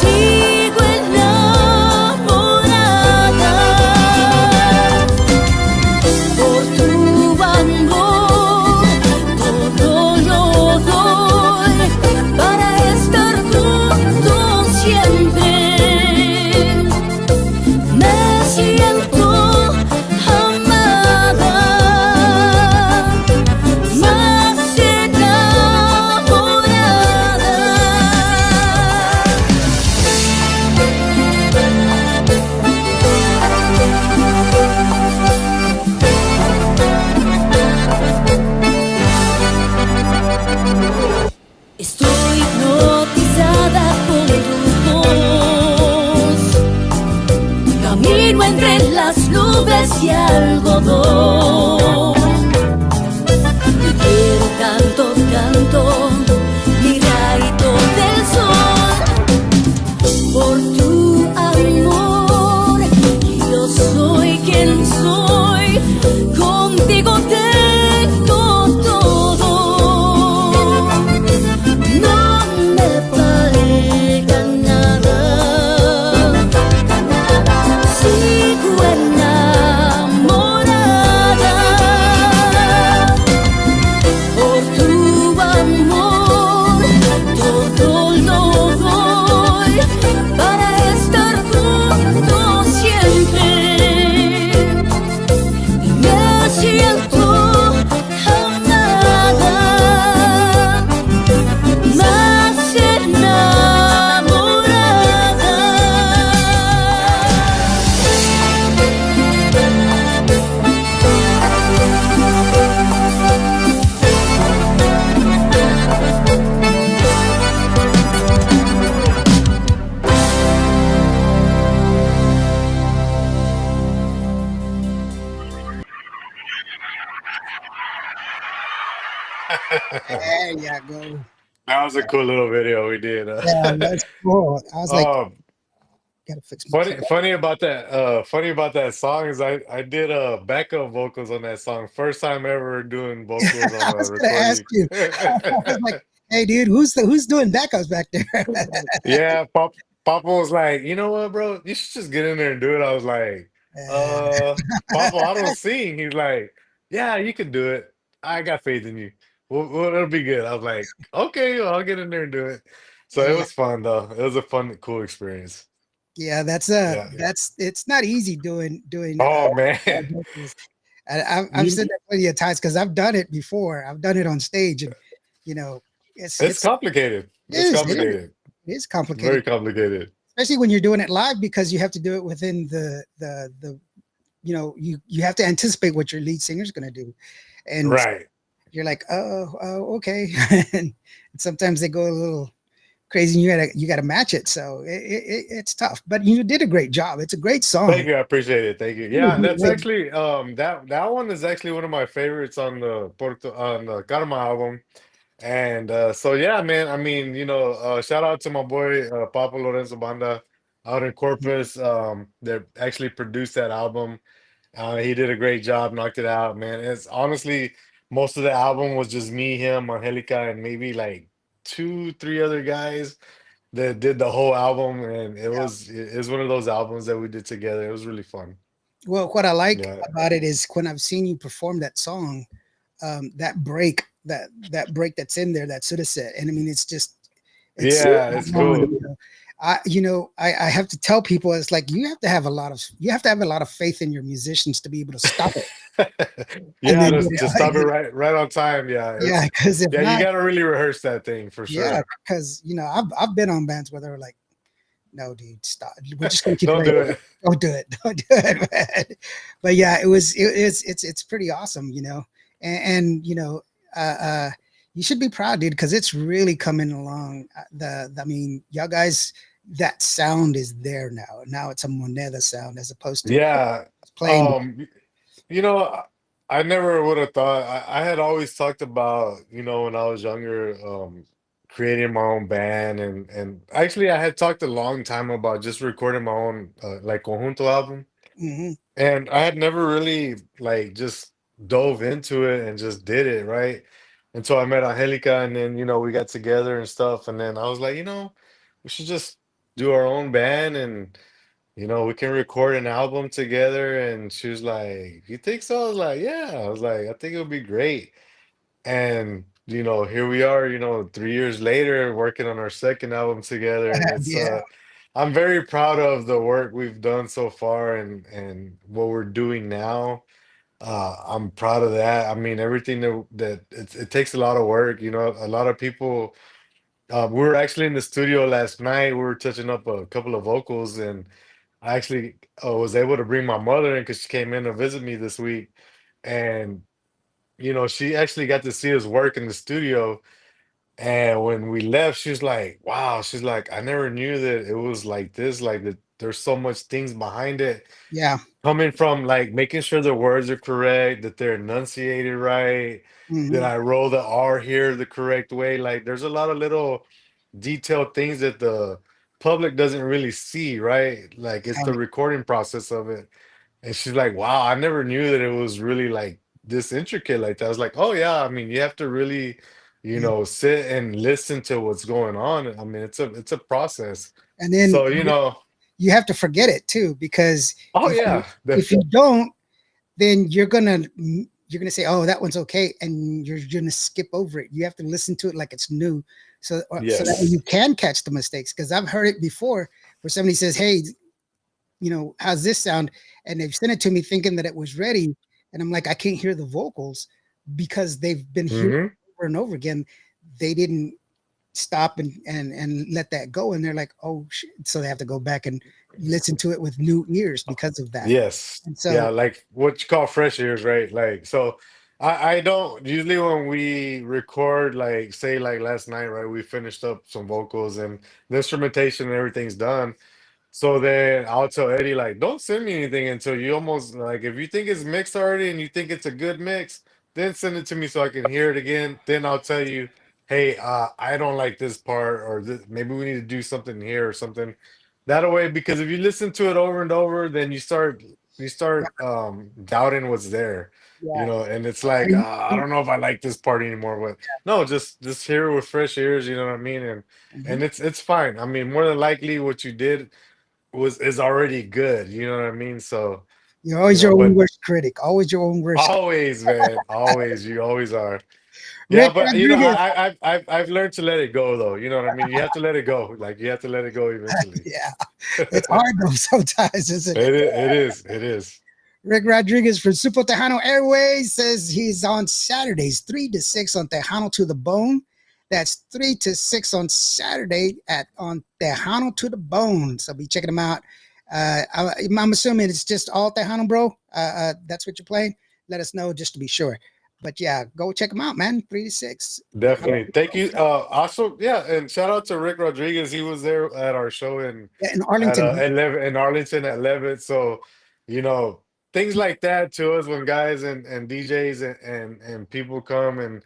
Sigo enamorada. Por tu amor, todo lo doy para estar juntos siempre. Me siento amada, más enamorada. Estoy hipnotizada con tu voz. Camino entre las nubes y algodón. Te quiero tanto, tanto, mi rayito del sol. Por tu amor, yo soy quien soy. Contigo tengo todo. No me falta nada. Sigo enamorada. Por tu amor, todo lo doy para estar juntos siempre. Y me siento amada, más enamorada. There you go. That was a cool little video we did. Yeah, that's cool. I was like, Um, gotta fix my camera. funny about that. Funny about that song is I did backup vocals on that song. First time ever doing vocals on I a was gonna ask recording. you. I was like, hey, dude, who's doing backups back there? Yeah, Papa was like, you know what, bro? You should just get in there and do it. I was like, Uh, uh, Papa, I don't sing. He's like, yeah, you can do it. I got faith in you. It'll be good. I was like, okay, well, I'll get in there and do it. So it yeah, was fun though. It was a fun, cool experience. yeah, Yeah. that's it's not easy doing Oh man, vocals. I've said that plenty of times because I've done it before. I've done it on stage, and you know, it's it's complicated. it It's is complicated. it is complicated, Very complicated. especially when you're doing it live because you have to do it within the you have to anticipate what your lead singer's going to do, and Right. you're like, oh, okay, and sometimes they go a little crazy, and you gotta match it. So it's tough, but you did a great job. It's a great Thank song. you. I appreciate it. Thank you. You Yeah, did a that's great- actually that one is actually one of my favorites on the Karma album. And so yeah, man. I mean, shout out to my boy Papa Lorenzo Banda out in Corpus. That actually produced that album. He did a great job, knocked it out, man. It's honestly most of the album was just me, him, Angélica, and maybe like two, three other guys that did the whole album, and it was one of those albums that we did together. It was really fun. Well, what I like Yeah. about it is when I've seen you perform that song, that break that's in there, that Suda set, and I mean, it's just it's so Yeah, it's on, cool. you know. I have to tell people it's like you have to have a lot of faith in your musicians to be able to stop it and Yeah, then to stop it right on time. Yeah, yeah, because if yeah, you not, got to really rehearse that thing for yeah, sure. because I've been on bands where they were like, no, dude, stop. We're just gonna keep Don't playing. do it. Don't do it. Don't do it, man. But yeah, it's pretty awesome, and uh, uh, you should be proud, dude, because it's really coming along. I mean, y'all guys, that sound is there now. Now it's a Moneda sound as opposed to Yeah. playing. Um, you know, I never would have thought. I had always talked about, when I was younger, creating my own band, and actually I had talked a long time about just recording my own like conjunto album. Hmm. And I had never really like just dove into it and just did it, right? Until I met Angelica, and then we got together and stuff, and then I was like, we should just do our own band, and we can record an album together. And she was like, "You think so?" I was like, "Yeah." I was like, "I think it would be great." And here we are, 3 years later, working on our second album together, and it's Yeah, I'm very proud of the work we've done so far, and what we're doing now. I'm proud of that. I mean, everything it takes a lot of work. A lot of people. We were actually in the studio last night. We were touching up a couple of vocals, and I actually was able to bring my mother in because she came in to visit me this week, and she actually got to see us work in the studio. And when we left, she's like, "Wow!" She's like, "I never knew that it was like this. Like that, there's so much things behind it." yeah. Coming from like making sure the words are correct, that they're enunciated right, that Hmm. I roll the R here the correct way. Like there's a lot of little detailed things that the public doesn't really see, right? Like it's Yeah. the recording process of it. And she's like, "Wow, I never knew that it was really like this intricate like that." I was like, "Oh yeah, I mean, you have to really, Yeah. sit and listen to what's going on. I mean, it's a process." And then So, you have to forget it too, because oh if yeah, if you don't, then you're gonna say, "Oh, that one's okay," and you're gonna skip over it. You have to listen to it like it's new, so that way yes. you can catch the mistakes. Because I've heard it before, where somebody says, "Hey, how's this sound?" And they've sent it to me thinking that it was ready, and I'm like, I can't hear the vocals because they've been hearing Hmm. it over and over again. They didn't stop and let that go, and they're like, "Oh shit!" So they have to go back and listen to it with new ears because of that. Yes. And Yeah, so, like what you call fresh ears, right? Like, so I don't usually when we record, like, say, like last night, right? We finished up some vocals and the instrumentation and everything's done. So then I'll tell Eddie, like, don't send me anything until you almost like, if you think it's mixed already and you think it's a good mix, then send it to me so I can hear it again. Then I'll tell you, hey, I don't like this part, or this, maybe we need to do something here or something. That way, because if you listen to it over and over, then you start doubting what's there, yeah. and it's like, And I don't know if I like this part anymore. But no, just hear it with fresh ears, you know what I mean? And mhm. it's fine. I mean, more than likely what you did is already good. You know what I mean? So, You're always your own but worst critic. Always your own worst. always, man, always, you always are. Yeah, Rick but Rodriguez. I've learned to let it go though. You know what I mean? You have to let it go. Like you have to let it go eventually. Yeah, it's hard though sometimes, isn't it? It is. Rick Rodriguez from Qvo Tejano Airways says he's on Saturdays 3 to 6 on Tejano to the Bone. That's 3 to 6 on Saturday at on Tejano to the Bone. So be checking them out. I'm assuming it's just all Tejano, bro. That's what you're playing. Let us know just to be sure. But yeah, go check them out, man. 3 to 6. Tejano Definitely. Thank you. Also, yeah, and shout out to Rick Rodriguez. He was there at our show in yeah, in at Arlington. 11 in Arlington at 11. So, you know, things like that to us when guys and DJs and people come and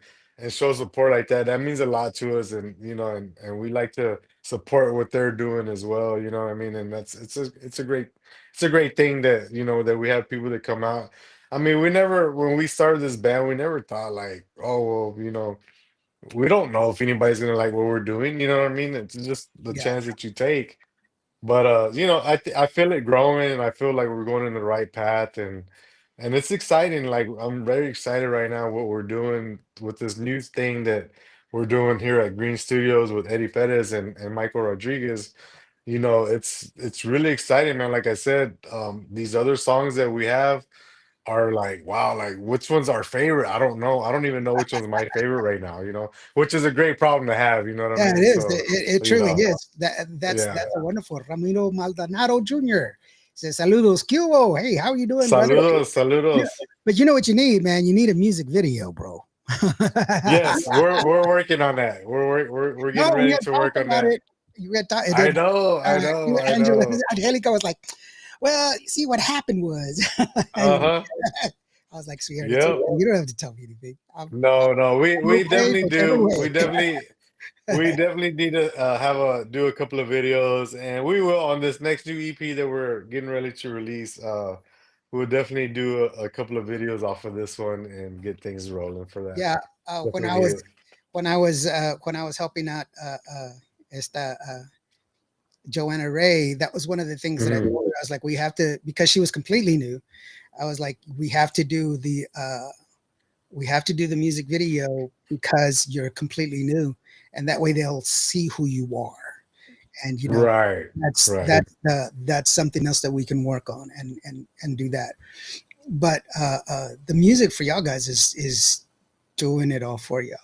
show support like that, that means a lot to us. And and we like to support what they're doing as well. You know what I mean? And it's a great thing that that we have people that come out. I mean, we never when we started this band, we never thought like, oh well, we don't know if anybody's gonna like what we're doing. You know what I mean? It's just the Yeah. chance that you take. But I feel it growing, and I feel like we're going in the right path, and it's exciting. Like I'm very excited right now what we're doing with this new thing that we're doing here at Green Studios with Eddie Perez and Michael Rodriguez. it's really exciting, man. Like I said, these other songs that we have are like, wow, like which one's our favorite? I don't know. I don't even know which one's my favorite right now, which is a great problem to have, you know what I Yeah, it mean? is. So, It you truly know, is. yeah. That's a wonderful. Ramiro Maldonado Jr. says, "Saludos, Qvo. Hey, how you doing, brother?" Saludos, Yeah, saludos. but you know what you need, man? You need a music video, bro. Yes, we're working on that. We're No, getting we ready had to work talked on about that. it. You had talked. I know, I know, I Angela, know. Angelica was like, "Well, you see what happened was," and Uh-huh. I was like, "Sweetheart, it's okay. Yep. You don't have to tell me anything. No, no, I'm we okay definitely whichever do. way." We definitely need to do a couple of videos, and we will on this next new EP that we're getting ready to release. We'll definitely do a couple of videos off of this one and get things rolling for that. Yeah, Definitely need it. when I was helping out esta Joanna Ray, that was one of the things that I Mhm. told her. I was like, we have to, because she was completely new. I was like, we have to do the music video because you're completely new, and that way they'll see who you are. And Right, right. that's something else that we can work on and do that. But the music for y'all guys is doing it all for y'all.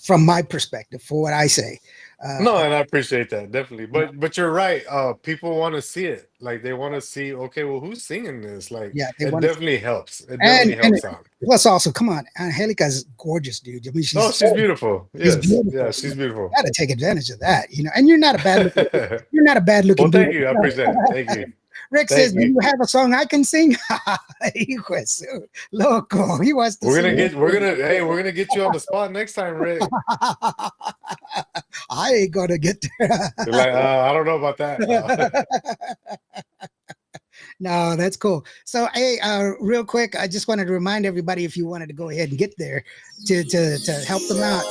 From my perspective, for what I say. Uh, No, uh, and I appreciate that definitely. But you're right. People want to see it. Like they want to see, okay, well, who's singing this? Like yeah, they it want to, definitely helps. It and definitely helps out. plus also, come on, Angelica's gorgeous, dude. I mean, Oh, she's beautiful. she's Yes. beautiful. Yeah, So she's beautiful. got to take advantage of that, And you're not a bad looking, you're not a bad Well, looking dude. thank you. I appreciate it. Thank you. Rick says, Thank "Do you. you have a song I can sing?" Hijo de su loco. He wants to sing. We're gonna get you on the spot next time, Rick. I ain't gonna get there. You're like, I don't know about that. No, that's cool. So, hey, real quick, I just wanted to remind everybody, if you wanted to go ahead and get there to help them out,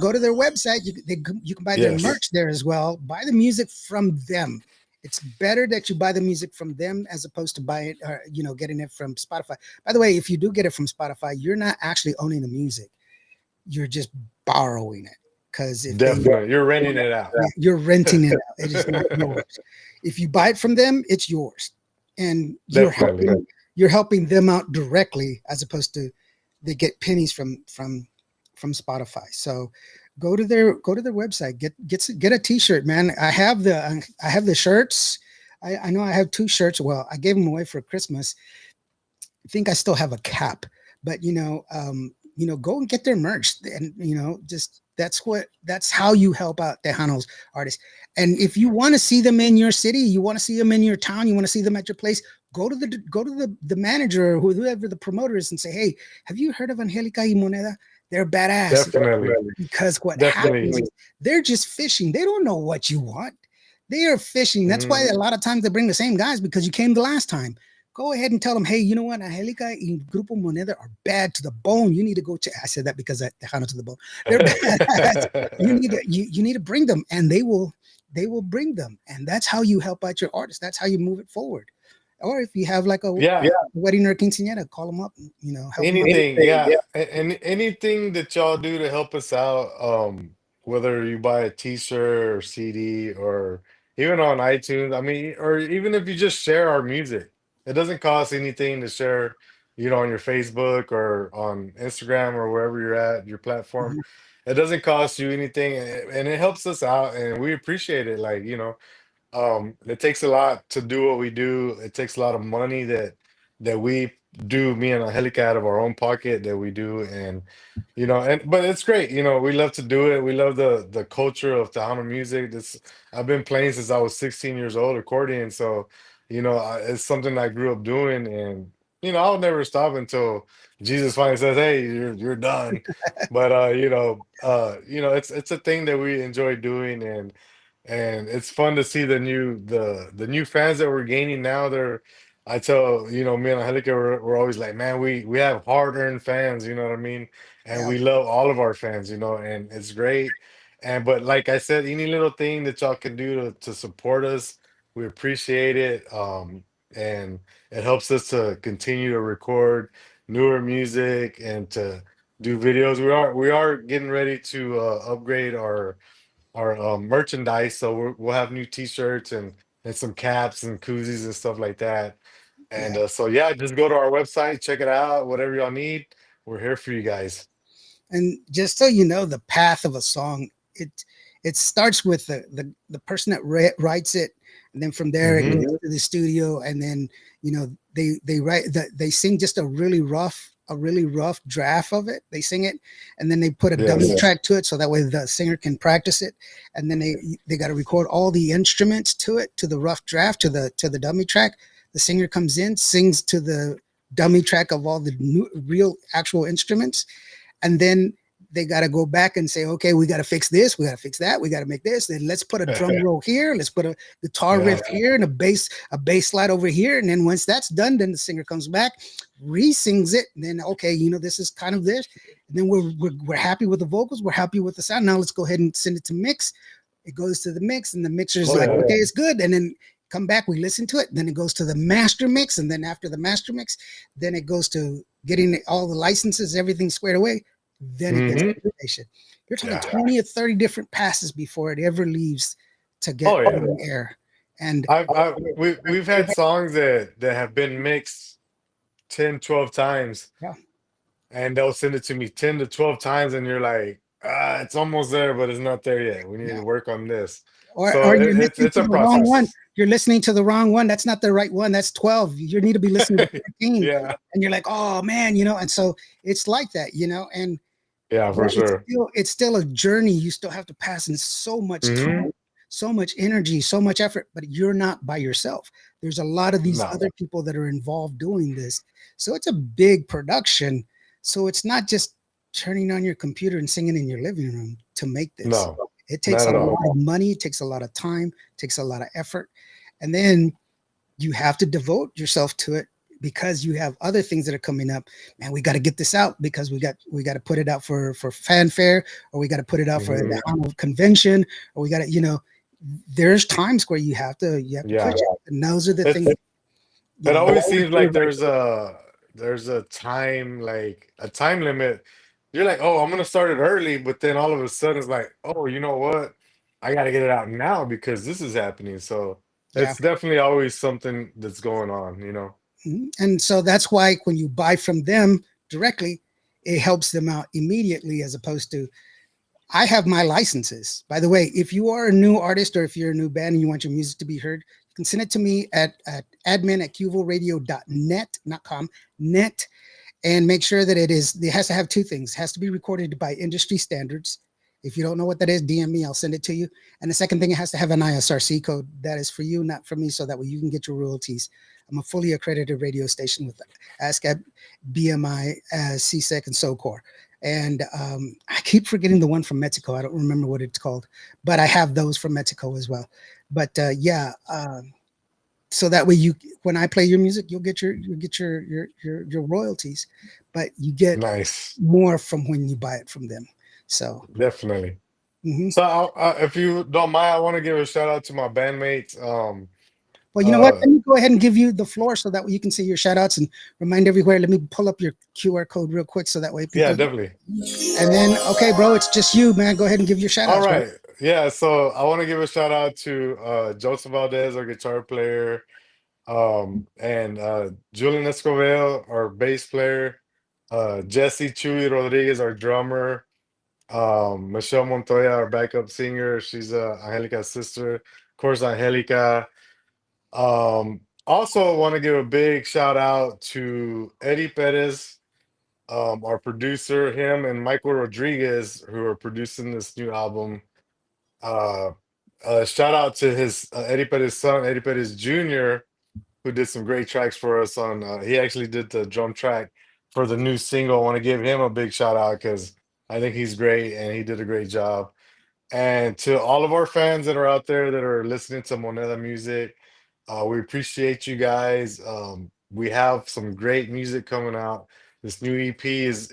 go to their website. You can buy their Yes, merch there as well. Buy the music from them. It's better that you buy the music from them as opposed to buy it, or getting it from Spotify. By the way, if you do get it from Spotify, you're not actually owning the music. You're just borrowing it, because if they definitely. You're renting it out. you're renting it out. It is not yours. If you buy it from them, it's yours, and Definitely. you're helping them out directly, as opposed to they get pennies from Spotify. So go to their website, get a T-shirt, man. I have the shirts. I know I have two shirts. Well, I gave them away for Christmas. I think I still have a cap, but go and get their merch, and just that's how you help out Tejano's artists. And if you want to see them in your city, you want to see them in your town, you want to see them at your place, go to the manager or whoever the promoter is and say, hey, have you heard of Angelica y Moneda? They're badass. Definitely. Because what happens Definitely. is they're just fishing. They don't know what you want. They are fishing. That's why Mhm. a lot of times they bring the same guys, because you came the last time. Go ahead and tell them, hey, you know what? Angelica and Grupo Moneda are bad to the bone. You need to go check. I said that because I Tejano to the bone. They're bad. You need to bring them, and they will bring them, and that's how you help out your artist. That's how you move it forward. Or if you have like a Yeah. wedding or quinceañera, call them up. And, help them out. Anything, yeah. And anything that y'all do to help us out, whether you buy a t-shirt or CD or even on iTunes, I mean, or even if you just share our music, it doesn't cost anything to share, on your Facebook or on Instagram or wherever you're at, your platform. Mhm. It doesn't cost you anything, and it helps us out, and we appreciate it. Like, it takes a lot to do what we do. It takes a lot of money that we do, me and Angelica, out of our own pocket that we do, and but it's great. We love to do it. We love the culture of Tejano music. This I've been playing since I was 16 years old, accordion. So, it's something I grew up doing, and I'll never stop until Jesus finally says, "Hey, you're done." But it's a thing that we enjoy doing, and it's fun to see the new fans that we're gaining now. I tell me and Angelica, we're always like, man, we have hard-earned fans, you know what I mean, and Yeah. we love all of our fans, and it's great. And but like I said, any little thing that y'all can do to support us, we appreciate it. And it helps us to continue to record newer music and to do videos. We are getting ready to upgrade our merchandise. So we'll have new T-shirts and some caps and koozies and stuff like that. And Yeah. so yeah, just go to our website, check it out. Whatever y'all need, we're here for you guys. And just so you know, the path of a song, it starts with the person that writes it, and then from there it Hmm. goes to the studio, and then they write that they sing just a really rough draft of it. They sing it, and then they put a dummy Yes. track to it, so that way the singer can practice it, and then they got to record all the instruments to it, to the rough draft, to the dummy track. The singer comes in, sings to the dummy track of all the new, real actual instruments, and then they got to go back and say, okay, we got to fix this, we got to fix that, we got to make this, then let's put a drum roll here, let's put a guitar Yeah. riff here, and a bass slide over here, and then once that's done, then the singer comes back, re-sings it, and then okay, this is kind of this, and then we're happy with the vocals, we're happy with the sound. Now let's go ahead and send it to mix. It goes to the mix, and the mixer's Oh like, yeah. okay, it's good, and then come back, we listen to it, then it goes to the master mix, and then after the master mix, then it goes to getting all the licenses, everything squared away, then it gets to Hmm. the station. You're talking Yeah. 20 or 30 different passes before it ever leaves to get Oh yeah. on the air. And We've had songs that have been mixed 10, 12 times, yeah, and they'll send it to me 10 to 12 times, and you're like, ah, it's almost there, but it's not there yet. We need yeah. to work on this. So Or you're listening it's to a the wrong one. process. You're listening to the wrong one. That's not the right one. That's 12. You need to be listening to 13. Yeah. And you're like, oh man, and so it's like that, and Yeah, for sure. it's still a journey. You still have to pass in so much Hmm. time, so much energy, so much effort, but you're not by yourself. There's a lot of these No, other people that are involved doing this. So it's a big production. So it's not just turning on your computer and singing in your living room to make this. no, It takes not a at lot all. of money, it takes a lot of time, it takes a lot of effort. And then you have to devote yourself to it because you have other things that are coming up. Man, we got to get this out because we got to put it out for fanfare, or we got to put it out for Hmm. the annual convention, or we got to there's times where you have to push Yeah. it, and those are the It things. it You always always seems do like it right. there's a time, like a time limit. You're like, oh, I'm gonna start it early, but then all of a sudden it's like, oh, you know what? I gotta get it out now because this is happening. So Yeah. it's definitely always something that's going on. Mhm. And so that's why when you buy from them directly, it helps them out immediately, as opposed to I have my licenses. By the way, if you are a new artist or if you're a new band and you want your music to be heard, you can send it to me at admin@qvoradio.net, not com, net, and make sure that it has to have two things. It has to be recorded by industry standards. If you don't know what that is, DM me, I'll send it to you. And the second thing, it has to have an ISRC code. That is for you, not for me, so that way you can get your royalties. I'm a fully accredited radio station with ASCAP, BMI, CSEC, and SOCOR. And I keep forgetting the one from Mexico. I don't remember what it's called, but I have those from Mexico as well. But so that way when I play your music, you'll get your royalties, but you get Nice, more from when you buy it from them. So definitely. mhm. So if you don't mind, I want to give a shout out to my bandmates. Well, you know what? Uh, Let me go ahead and give you the floor so that way you can see your shout outs and remind everywhere. Let me pull up your QR code real quick so that way yeah, people, definitely. and then okay, bro, it's just you, man. Go ahead and give your shout All outs, bro. right. Yeah, so I want to give a shout out to Joseph Valdez, our guitar player, and Julian Escobedo, our bass player, Jesse Chuy Rodriguez, our drummer, Michelle Montoya, our backup singer. She's Angelica's sister, of course, Angelica. Also want to give a big shout out to Eddie Perez, our producer, him and Michael Rodriguez, who are producing this new album. Uh, Shout out to his Eddie Perez's son, Eddie Perez Jr., who did some great tracks for us on. He actually did the drum track for the new single. I want to give him a big shout out because I think he's great and he did a great job. And to all of our fans that are out there that are listening to Moneda music, we appreciate you guys. We have some great music coming out. This new EP is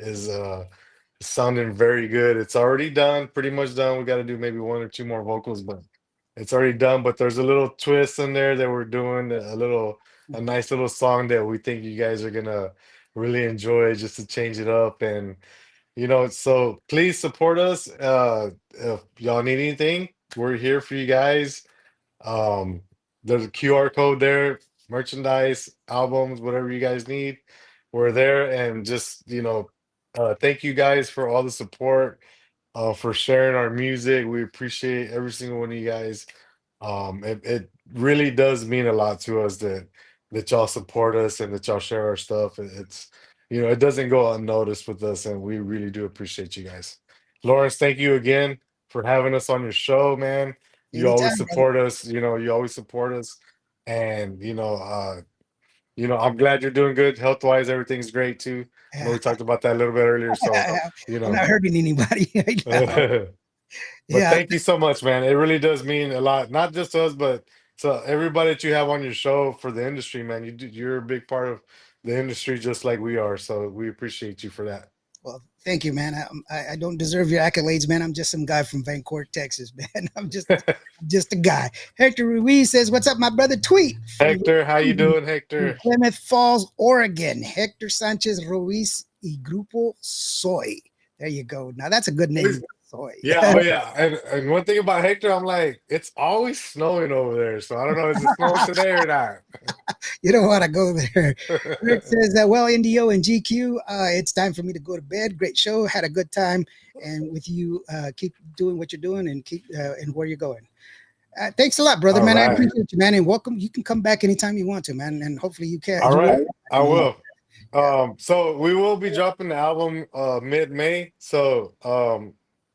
sounding very good. It's already done, pretty much done. We got to do maybe one or two more vocals, but it's already done. But there's a little twist in there that we're doing, a nice little song that we think you guys are gonna really enjoy, just to change it up. And So please support us. If y'all need anything, we're here for you guys. Um, there's a QR code there, merchandise, albums, whatever you guys need. We're there, and just thank you guys for all the support, for sharing our music. We appreciate every single one of you guys. It really does mean a lot to us that y'all support us and that y'all share our stuff. It doesn't go unnoticed with us, and we really do appreciate you guys. Lawrence, thank you again for having us on your show, man. You always Anytime, brother. support us. You always support us, and I'm glad you're doing good health wise. Everything's great too. I know we talked about that a little bit earlier, so you I'm know. not hurting anybody right now. But Yeah, thank you so much, man. It really does mean a lot, not just to us, but to everybody that you have on your show for the industry, man. You're a big part of the industry, just like we are. So we appreciate you for that. well, thank you, man. I don't deserve your accolades, man. I'm just some guy from Vancouver, Texas, man. I'm just a guy. Hector Ruiz says, "What's up, my brother?" Tweet from Hector, how you doing, Hector? Plymouth Falls, Oregon. Hector Sanchez Ruiz y Grupo Soy. There you go. Now that's a good name. Soy. Yeah, oh yeah. And one thing about Hector, I'm like, it's always snowing over there. So I don't know, is it snowing today or not? You don't want to go there. Rick says, well, NDO and GQ, it's time for me to go to bed. Great show. Had a good time. And with you, keep doing what you're doing and keep and where you're going. Thanks a lot, brother, All man. I right. appreciate you, man. And welcome. You can come back anytime you want to, man. And hopefully you can. All You right, will. I will. Yeah. So we will be dropping the album mid-May. So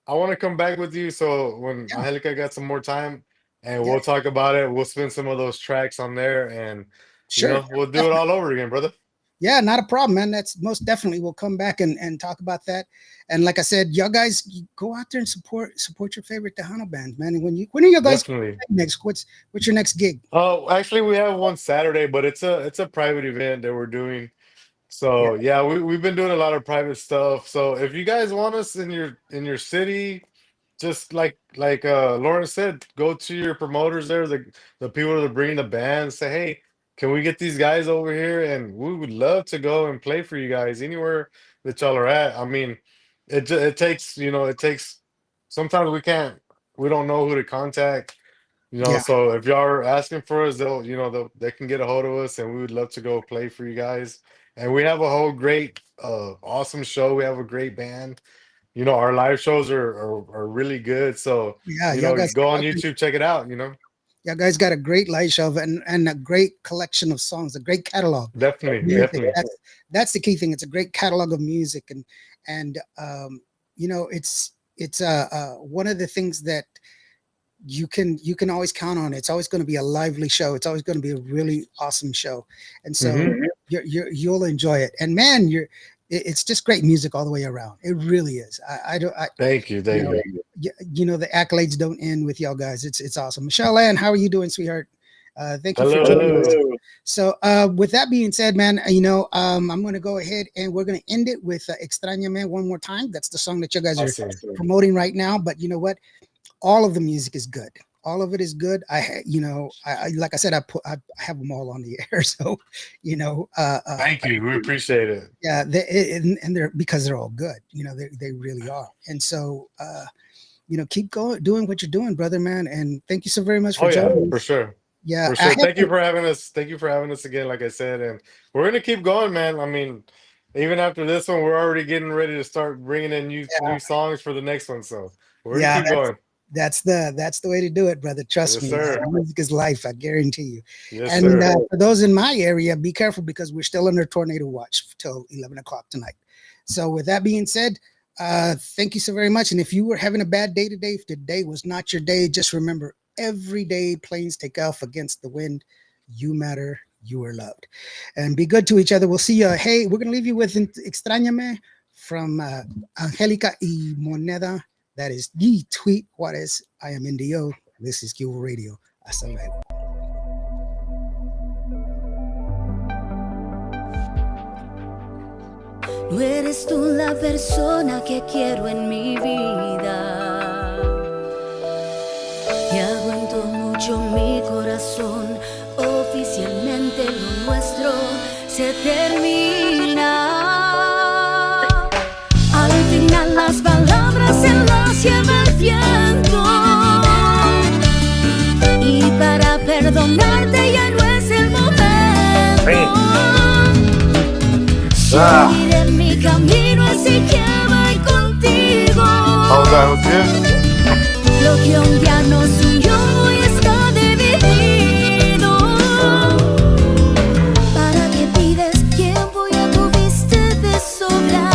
I want to come back with you so when Yeah. Angelica got some more time and Yeah. we'll talk about it. We'll spin some of those tracks on there and Sure. we'll do it all over again, brother. Yeah, not a problem, man. That's most definitely. We'll come back and talk about that. And like I said, y'all guys, you go out there and support your favorite Tejano bands, man. And when are you guys Definitely. next? What's your next gig? Oh, actually we have one Saturday, but it's a private event that we're doing. Yeah, So yeah, we've been doing a lot of private stuff. So if you guys want us in your city, just like Lauren said, go to your promoters there, the people that bring the band, say, hey, can we get these guys over here? And we would love to go and play for you guys anywhere that y'all are at. I mean, it takes, it takes sometimes we don't know who to contact. yeah, So if y'all are asking for us, they can get a hold of us, and we would love to go play for you guys. And we have a whole great, awesome show. We have a great band. Our live shows are really good. So yeah. Y'all guys, go on YouTube, check it out. y'all guys got a great light show and a great collection of songs, a great catalog. Definitely, Music. definitely. That's the key thing. It's a great catalog of music, and it's one of the things that you can always count on. It's always going to be a lively show. It's always going to be a really awesome show, and so you'll enjoy it. And man, it's just great music all the way around. It really is. Thank you, thank you. The accolades don't end with y'all guys. It's awesome. Michelle Ann, how are you doing, sweetheart? Thank you for joining us. So with that being said, man, I'm going to go ahead and we're going to end it with Extrañame one more time. That's the song that you guys are promoting right now. But you know what? All of the music is good. All of it is good. I like I said, I have them all on the air. So, thank you. We appreciate it. Yeah. And they're because they're all good. They really are. And so, keep going, doing what you're doing, brother, man. And thank you so very much for joining. For sure. Yeah. For sure. Thank you for having us. Thank you for having us again, like I said. And we're going to keep going, man. I mean, even after this one, we're already getting ready to start bringing in new songs for the next one. So we're going to keep going. That's the way to do it, brother. Trust me. Sir. Music is life. I guarantee you. Yes, and sir. For those in my area, be careful because we're still under tornado watch till 11 o'clock tonight. So with that being said, thank you so very much. And if you were having a bad day today, if today was not your day, just remember every day planes take off against the wind. You matter. You are loved. And be good to each other. We'll see you. Hey, we're going to leave you with Extrañame from Angélica y Moneda. That is the Tweet Juarez. I am NDO. This is Qvo Radio. Hasta luego. No eres tú la persona que quiero en mi vida. Y aguanto mucho mi corazón. Oficialmente lo nuestro se termina. Al final lleva el viento. Y para perdonarte ya no es el momento. Seguiré mi camino, así que voy contigo. Lo que un día nos unió hoy está dividido. ¿Para qué pides tiempo? Ya tuviste de sobra.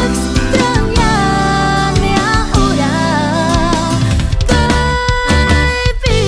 Extrañarme ahora, baby.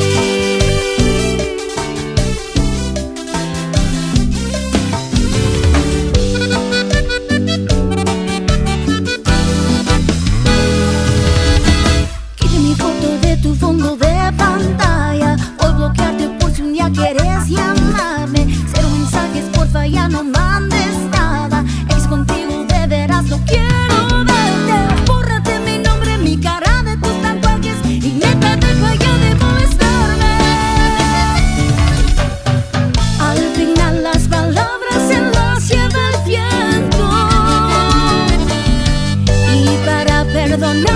Quite mi foto de tu fondo de pantalla. Voy a bloquearte por si un día quieres llamarme. Cero mensajes, porfa, ya no mandes nada. Ex contigo de veras no quiero verte. Bórrate mi nombre, mi cara de tus tatuajes. Y neta, deja ya de molestarme. Al final las palabras se las lleva el viento. Y para perdonar